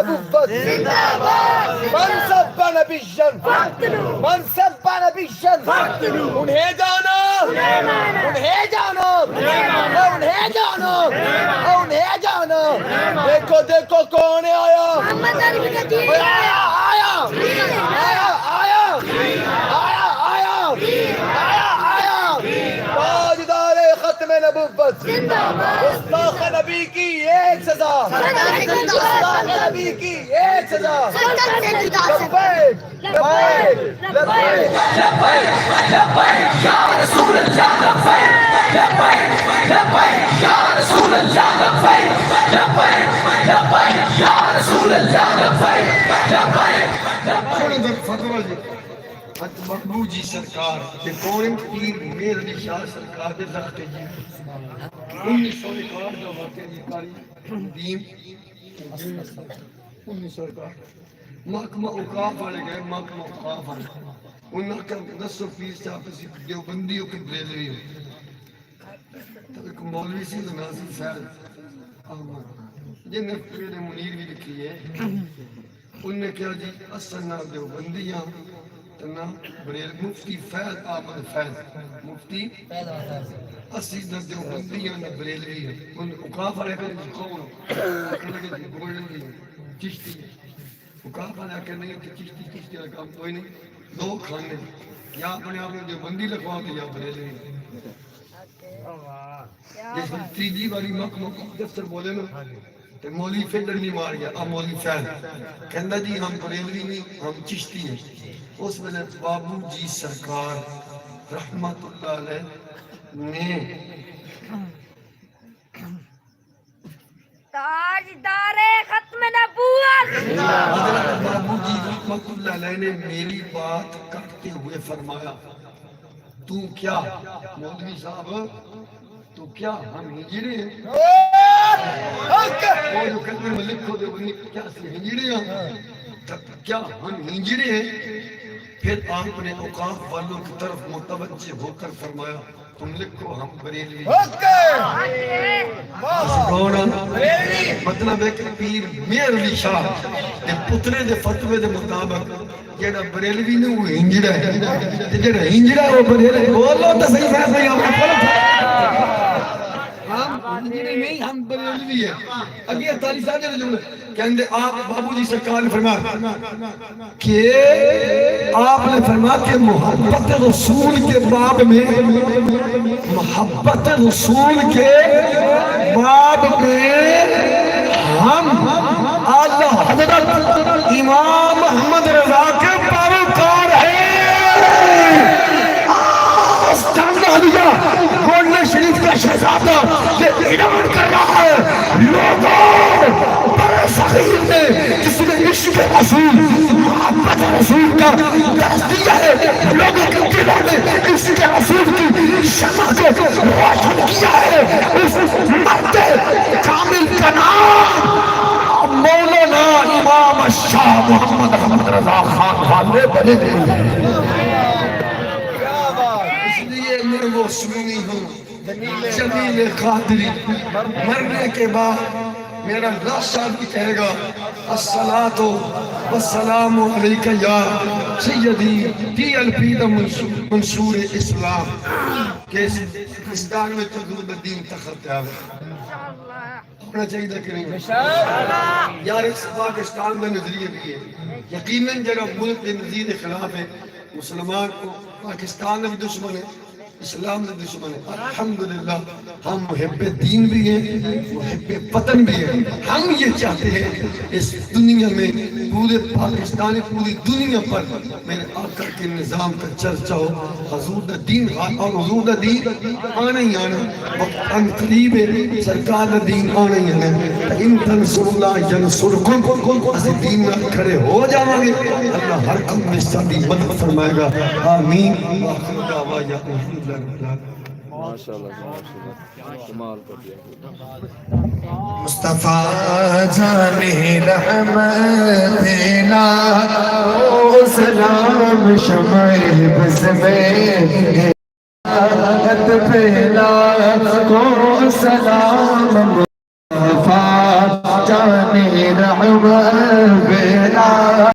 نبوت من سب نبيا من سب نبيا انہیں جانا انہیں جانا انہیں جانا انہیں جانا دیکھو دیکھو کون آیا آیا آیا آیا آیا آیا آیا آیا تاجدار ختم نبوت گستاخ نبی کی ایک سزا گستاخ نبی کی ایک سزا لبیک لبیک لبیک لبیک یا رسول اللہ لبیک لبیک لبیک یا رسول اللہ لبیک لبیک لبیک یا رسول اللہ لبیک لبیک لبیک فتوہ جی مقبول جی سرکار کے کورن پیر میر علی شاہ سرکار کے زخت جی 1961 جو واقعہ جی کاری دیم 1961 محکمہ اوقاف والے گئے محکمہ اوقاف والے انہوں کا 10% آپ اسی دیوبندیوں کے بریلوی ہو تو ایک مولوی سی تو ناظر فیض جنہیں پیر منیر بھی لکھی ہے انہوں نے کہا جی اصل نہ دیوبندیاں تنا بریل مفتی فیض آمد فیض مفتی اسی در دیوبندیاں نے بریلوی ہے انہوں اوقاف والے کا کون گولڈن دی چشتی ہے اوقاف والا کہنے کہ چشتی کا کام کوئی نہیں دو کھانے یا اپنے آپ میں دیوبندی لگوا دے یا بریلوی جس میں تیجی والی محکمہ دفتر بولے نا تو مولوی فیلڈر نہیں مار گیا اب مولوی فیض کہندہ جی ہم بریلوی نہیں ہم چشتی ہیں اس میں بابو جی سرکار رحمت اللہ علیہ نے تاجدار ختم نبوت حضرت بابو جی رحمت اللہ علیہ نے میری بات کرتے ہوئے فرمایا تو کیا مولوی صاحب تو کیا ہم ہجڑے ہیں وہ جو کلمے میں لکھو دے بنی کیا سے ہجڑے ہیں کیا ہم ہجڑے ہیں پھر آپ نے اوقاف والوں کی طرف متوجہ ہو کر فرمایا تم لکھو ہم بریلوی مطلب ہے کہ پیر میر علی شاہ دے پترے دے فتوے دے مطابق جیڑا بریلوی نے وہ ہنجڑا ہے جیڑا ہنجڑا ہے وہ بریلوی بولو تو صحیح فیصلہ ہے ہم ہنجڑے نہیں ہم بریلوی ہیں اگے 48 سال دے جملے کہندے آپ بابو جی سرکار نے فرمایا کہ آپ نے فرمایا کہ محبت رسول کے باب میں محبت رسول کے باب میں ہم اعلی حضرت امام محمد رضا کے پیروکار ہیں گولڈن شریف کا شہزادہ یہ اعلان کر رہا ہے لوگوں بڑے فقیر نے جس نے عشق رسول محبت رسول کا درس دیا ہے لوگوں کے دلوں میں عشق رسول کی شمع کو روشن کیا ہے اس مرد کامل کا نام مولانا امام شاہ محمد احمد رضا خان والے بنے ہوئے ہیں میں وہ سنی ہوں جمیل قادری مرنے کے بعد میرا لاشا بھی کہے گا الصلاۃ والسلام علیک یا سیدی ٹی ایل پی دا منصور اسلام کہ پاکستان میں تدور الدین تخت آوے ہونا چاہیے کہ نہیں یار اس پاکستان میں نظریے بھی ہے یقیناً جگہ ملک کے نظیر خلاف ہے مسلمان کو پاکستان میں دشمن ہے اسلام سے دشمن ہے الحمدللہ ہم محب دین بھی ہیں محب وطن بھی ہیں ہم یہ چاہتے ہیں اس دنیا میں پورے پاکستان پوری دنیا پر میرے آقا کے نظام کا چرچا ہو حضور دا دین اور حضور دا دین آنا ہی آنا وقت ان قریب ہے سرکار دا دین آنا ہی آنا ان تنصر اللہ ینصرکم اس دین میں کھڑے ہو جاؤں گے اللہ ہر کم نشتہ دی مدد فرمائے گا آمین آخر دعویٰ یا ماشاءاللہ کمال کر دیا مصطفیٰ جانے رحمت دینا او سلام شمع بز میں حد پہلا کو سلام مصطفیٰ جانی رحمت بلا